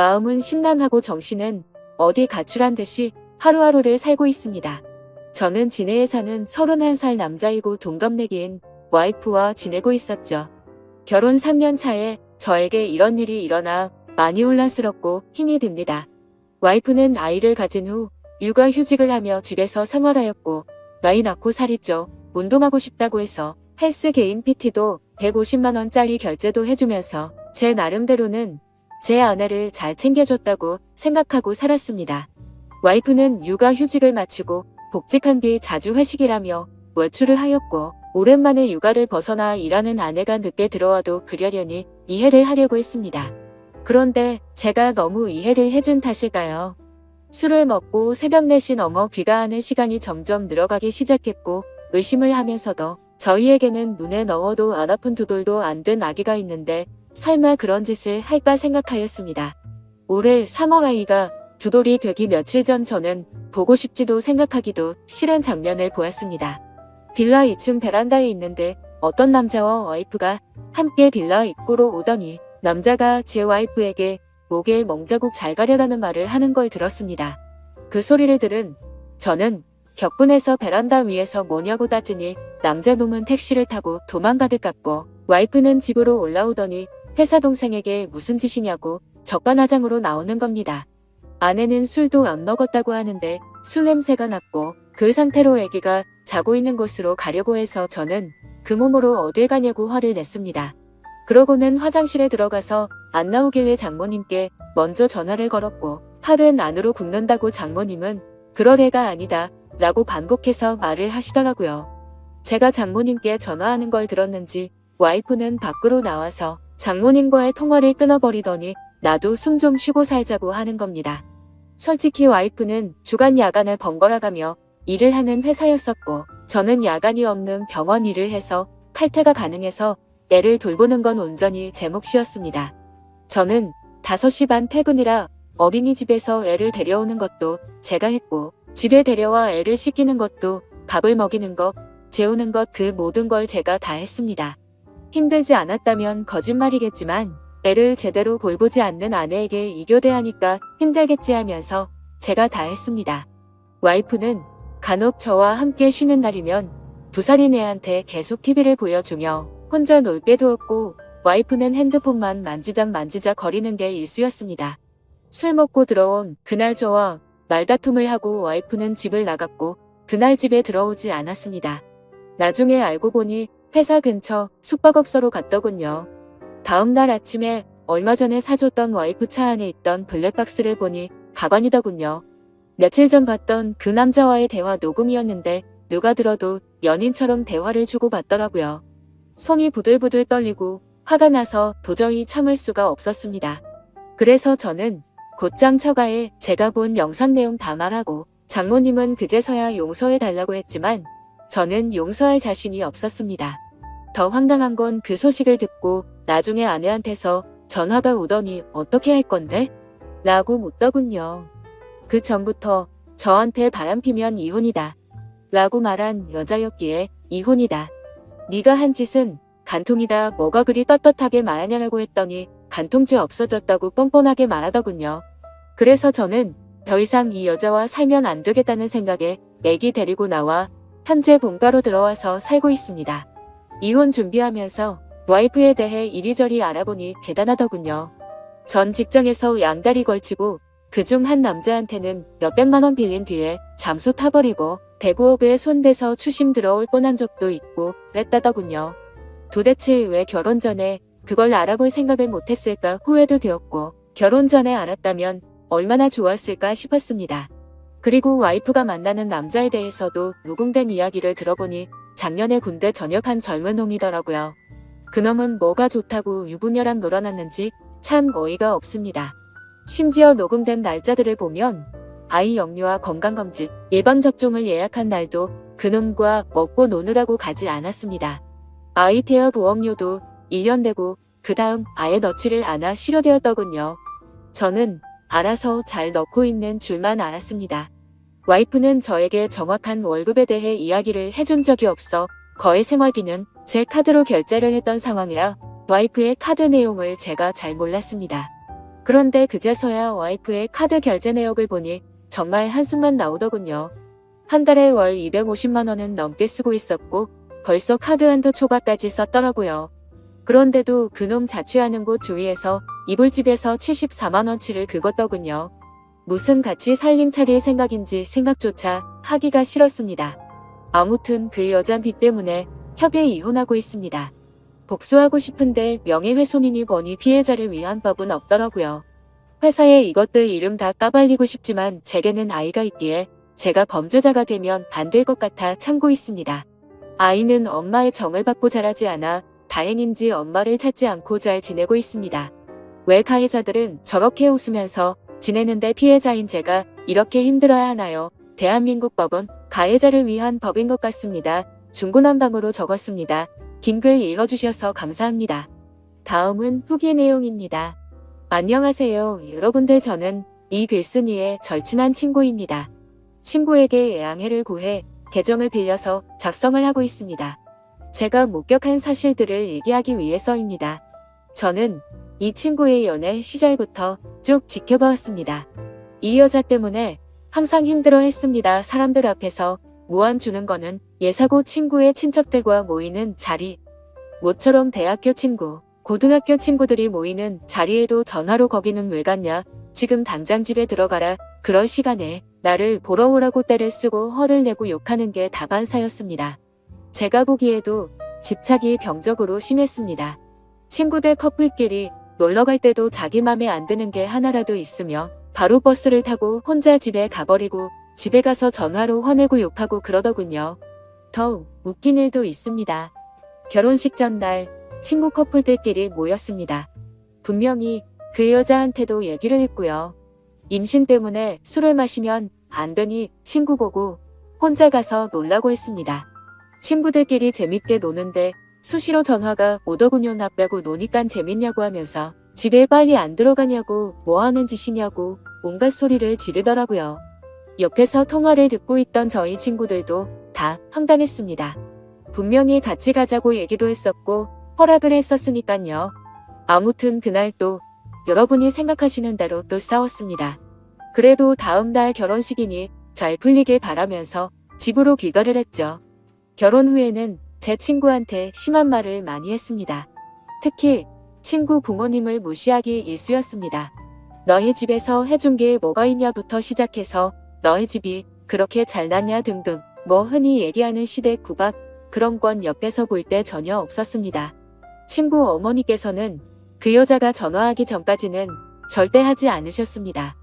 마음은 심란하고 정신은 어디 가출한 듯이 하루하루를 살고 있습니다. 저는 진해에 사는 31살 남자이고 동갑내기인 와이프와 지내고 있었죠. 결혼 3년 차에 저에게 이런 일이 일어나 많이 혼란스럽고 힘이 듭니다. 와이프는 아이를 가진 후 육아휴직을 하며 집에서 생활하였고 나이 낳고 살이 쪄 운동하고 싶다고 해서 헬스 개인 PT도 150만원짜리 결제도 해주면서 제 나름대로는 제 아내를 잘 챙겨줬다고 생각하고 살았습니다. 와이프는 육아휴직을 마치고 복직한 뒤 자주 회식을 하며 외출을 하였고 오랜만에 육아를 벗어나 일하는 아내가 늦게 들어와도 그러려니 이해를 하려고 했습니다. 그런데 제가 너무 이해를 해준 탓일까요? 술을 먹고 새벽 4시 넘어 귀가하는 시간이 점점 늘어가기 시작했고 의심을 하면서도 저희에게는 눈에 넣어도 안 아픈 2돌도 안 된 아기가 있는데 설마 그런 짓을 할까 생각하였습니다. 올해 3월 아이가 2돌이 되기 며칠 전 저는 보고 싶지도 생각하기도 싫은 장면을 보았습니다. 빌라 2층 베란다에 있는데 어떤 남자와 와이프가 함께 빌라 입구로 오더니 남자가 제 와이프에게 목에 멍자국 잘 가려라는 말을 하는 걸 들었습니다. 그 소리를 들은 저는 격분해서 베란다 위에서 뭐냐고 따지니 남자놈은 택시를 타고 도망가듯 갔고 와이프는 집으로 올라오더니 회사 동생에게 무슨 짓이냐고 적반하장으로 나오는 겁니다. 아내는 술도 안 먹었다고 하는데 술 냄새가 났고 그 상태로 아기가 자고 있는 곳으로 가려고 해서 저는 그 몸으로 어딜 가냐고 화를 냈습니다. 그러고는 화장실에 들어가서 안 나오길래 장모님께 먼저 전화를 걸었고 팔은 안으로 굽는다고 장모님은 그럴 애가 아니다 라고 반복해서 말을 하시더라고요. 제가 장모님께 전화하는 걸 들었는지 와이프는 밖으로 나와서 장모님과의 통화를 끊어버리더니 나도 숨 좀 쉬고 살자고 하는 겁니다. 솔직히 와이프는 주간 야간을 번갈아가며 일을 하는 회사였었고 저는 야간이 없는 병원 일을 해서 칼퇴가 가능해서 애를 돌보는 건 온전히 제 몫이었습니다. 저는 5시 반 퇴근이라 어린이집에서 애를 데려오는 것도 제가 했고 집에 데려와 애를 씻기는 것도 밥을 먹이는 것, 재우는 것 그 모든 걸 제가 다 했습니다. 힘들지 않았다면 거짓말이겠지만 애를 제대로 돌보지 않는 아내에게 이교대하니까 힘들겠지 하면서 제가 다 했습니다. 와이프는 간혹 저와 함께 쉬는 날이면 2살인 애한테 계속 TV를 보여주며 혼자 놀게 두었고 와이프는 핸드폰만 만지작 거리는 게 일쑤였습니다. 술 먹고 들어온 그날 저와 말다툼을 하고 와이프는 집을 나갔고 그날 집에 들어오지 않았습니다. 나중에 알고 보니 회사 근처 숙박업소로 갔더군요. 다음 날 아침에 얼마 전에 사줬던 와이프 차 안에 있던 블랙박스를 보니 가관이더군요. 며칠 전 봤던 그 남자와의 대화 녹음이었는데 누가 들어도 연인처럼 대화를 주고받더라고요. 손이 부들부들 떨리고 화가 나서 도저히 참을 수가 없었습니다. 그래서 저는 곧장 처가에 제가 본 영상 내용 다 말하고 장모님은 그제서야 용서해달라고 했지만 저는 용서할 자신이 없었습니다. 더 황당한 건 그 소식을 듣고 나중에 아내한테서 전화가 오더니 어떻게 할 건데? 라고 묻더군요. 그 전부터 저한테 바람피면 이혼이다 라고 말한 여자였기에 이혼이다. 네가 한 짓은 간통이다 뭐가 그리 떳떳하게 말하냐라고 했더니 간통죄 없어졌다고 뻔뻔하게 말하더군요. 그래서 저는 더 이상 이 여자와 살면 안 되겠다는 생각에 애기 데리고 나와 현재 본가로 들어와서 살고 있습니다. 이혼 준비하면서 와이프에 대해 이리저리 알아보니 대단하더군요. 전 직장에서 양다리 걸치고 그중 한 남자한테는 몇백만 원 빌린 뒤에 잠수 타버리고 대부업에 손대서 추심 들어올 뻔한 적도 있고 그랬다더군요. 도대체 왜 결혼 전에 그걸 알아볼 생각을 못했을까 후회도 되었고 결혼 전에 알았다면 얼마나 좋았을까 싶었습니다. 그리고 와이프가 만나는 남자에 대해서도 녹음된 이야기를 들어보니 작년에 군대 전역한 젊은 놈이더라고요. 그놈은 뭐가 좋다고 유부녀랑 놀아놨는지 참 어이가 없습니다. 심지어 녹음된 날짜들을 보면 아이 영유아 건강검진, 예방접종을 예약한 날도 그놈과 먹고 노느라고 가지 않았습니다. 아이 태아 보험료도 1년 내고 그 다음 아예 넣지를 않아 실효되었더군요. 저는 알아서 잘 넣고 있는 줄만 알았습니다. 와이프는 저에게 정확한 월급에 대해 이야기를 해준 적이 없어 거의 생활비는 제 카드로 결제를 했던 상황이라 와이프의 카드 내용을 제가 잘 몰랐습니다. 그런데 그제서야 와이프의 카드 결제 내역을 보니 정말 한숨만 나오더군요. 한 달에 월 250만 원은 넘게 쓰고 있었고 벌써 카드 한도 초과까지 썼더라고요. 그런데도 그놈 자취하는 곳 주위에서 이불집에서 74만 원치를 긁었더군요. 무슨 같이 살림 차릴 생각인지 생각조차 하기가 싫었습니다. 아무튼 그 여자 빚 때문에 협의 이혼하고 있습니다. 복수하고 싶은데 명예훼손이니 뭐니 피해자를 위한 법은 없더라고요. 회사에 이것들 이름 다 까발리고 싶지만 제게는 아이가 있기에 제가 범죄자가 되면 안 될 것 같아 참고 있습니다. 아이는 엄마의 정을 받고 자라지 않아 다행인지 엄마를 찾지 않고 잘 지내고 있습니다. 왜 가해자들은 저렇게 웃으면서 지내는데 피해자인 제가 이렇게 힘들어야 하나요? 대한민국 법은 가해자를 위한 법인 것 같습니다. 중구난방으로 적었습니다. 긴 글 읽어주셔서 감사합니다. 다음은 후기 내용입니다. 안녕하세요. 여러분들, 저는 이 글쓴이의 절친한 친구입니다. 친구에게 양해를 구해 계정을 빌려서 작성을 하고 있습니다. 제가 목격한 사실들을 얘기하기 위해서입니다. 저는 이 친구의 연애 시절부터 쭉 지켜봐왔습니다. 이 여자 때문에 항상 힘들어했습니다. 사람들 앞에서 무안 주는 거는 예사고 친구의 친척들과 모이는 자리, 모처럼 대학교 친구, 고등학교 친구들이 모이는 자리에도 전화로 거기는 왜 갔냐, 지금 당장 집에 들어가라, 그럴 시간에 나를 보러 오라고 떼를 쓰고 허를 내고 욕하는 게 다반사였습니다. 제가 보기에도 집착이 병적으로 심했습니다. 친구들 커플끼리 놀러 갈 때도 자기 맘에 안 드는 게 하나라도 있으며 바로 버스를 타고 혼자 집에 가버리고 집에 가서 전화로 화내고 욕하고 그러더군요. 더 웃긴 일도 있습니다. 결혼식 전날 친구 커플들끼리 모였습니다. 분명히 그 여자한테도 얘기를 했고요. 임신 때문에 술을 마시면 안 되니 친구 보고 혼자 가서 놀라고 했습니다. 친구들끼리 재밌게 노는데 수시로 전화가 오더군요. 나 빼고 노니깐 재밌냐고 하면서 집에 빨리 안 들어가냐고, 뭐 하는 짓이냐고 온갖 소리를 지르더라고요. 옆에서 통화를 듣고 있던 저희 친구들도 다 황당했습니다. 분명히 같이 가자고 얘기도 했었고 허락을 했었으니깐요. 아무튼 그날 또 여러분이 생각하시는 대로 또 싸웠습니다. 그래도 다음날 결혼식이니 잘 풀리길 바라면서 집으로 귀가를 했죠. 결혼 후에는 제 친구한테 심한 말을 많이 했습니다. 특히 친구 부모님을 무시하기 일쑤였습니다. 너희 집에서 해준 게 뭐가 있냐부터 시작해서 너희 집이 그렇게 잘났냐 등등, 뭐 흔히 얘기하는 시댁 구박, 그런 건 옆에서 볼 때 전혀 없었습니다. 친구 어머니께서는 그 여자가 전화하기 전까지는 절대 하지 않으셨습니다.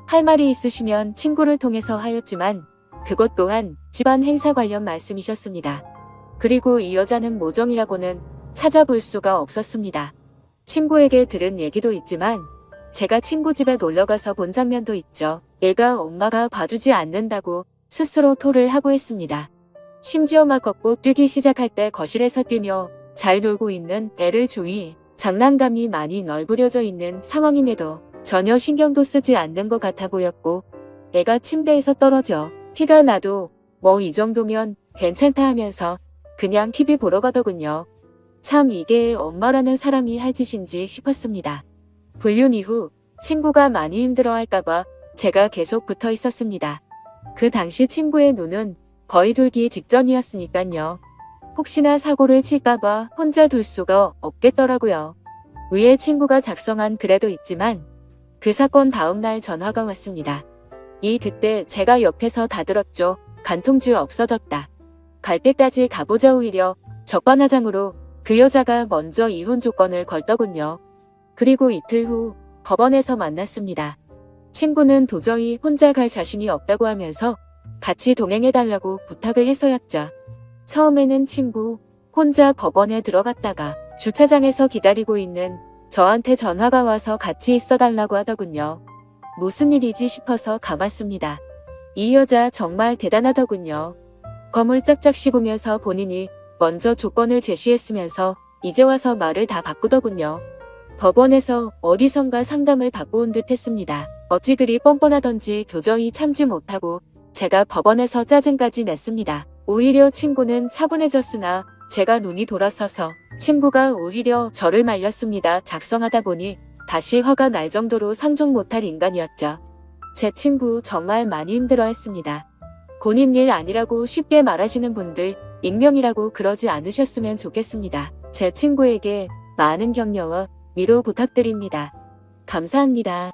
할 말이 있으시면 친구를 통해서 하였지만 그것 또한 집안 행사 관련 말씀이셨습니다. 그리고 이 여자는 모정이라고는 찾아볼 수가 없었습니다. 친구에게 들은 얘기도 있지만 제가 친구 집에 놀러가서 본 장면도 있죠. 애가 엄마가 봐주지 않는다고 스스로 토를 하고 했습니다. 심지어 막 걷고 뛰기 시작할 때 거실에서 뛰며 잘 놀고 있는 애를 조이 장난감이 많이 널브려져 있는 상황임에도 전혀 신경도 쓰지 않는 것 같아 보였고, 애가 침대에서 떨어져 피가 나도 뭐 이 정도면 괜찮다 하면서 그냥 TV 보러 가더군요. 참 이게 엄마라는 사람이 할 짓인지 싶었습니다. 불륜 이후 친구가 많이 힘들어할까봐 제가 계속 붙어 있었습니다. 그 당시 친구의 눈은 거의 돌기 직전이었으니깐요. 혹시나 사고를 칠까봐 혼자 둘 수가 없겠더라고요. 위에 친구가 작성한 글에도 있지만 그 사건 다음날 전화가 왔습니다. 그때 제가 옆에서 다 들었죠. 간통죄 없어졌다. 갈 때까지 가보자. 오히려 적반하장으로 그 여자가 먼저 이혼 조건을 걸더군요. 그리고 이틀 후 법원에서 만났습니다. 친구는 도저히 혼자 갈 자신이 없다고 하면서 같이 동행해달라고 부탁을 해서였죠. 처음에는 친구 혼자 법원에 들어갔다가 주차장에서 기다리고 있는 저한테 전화가 와서 같이 있어달라고 하더군요. 무슨 일이지 싶어서 가봤습니다. 이 여자 정말 대단하더군요. 검을 짝짝 씹으면서 본인이 먼저 조건을 제시했으면서 이제 와서 말을 다 바꾸더군요. 법원에서 어디선가 상담을 받고 온 듯 했습니다. 어찌 그리 뻔뻔하던지 도저히 참지 못하고 제가 법원에서 짜증까지 냈습니다. 오히려 친구는 차분해졌으나 제가 눈이 돌아서서 친구가 오히려 저를 말렸습니다. 작성하다 보니 다시 화가 날 정도로 상종 못할 인간이었죠. 제 친구 정말 많이 힘들어했습니다. 본인 일 아니라고 쉽게 말하시는 분들 익명이라고 그러지 않으셨으면 좋겠습니다. 제 친구에게 많은 격려와 위로 부탁드립니다. 감사합니다.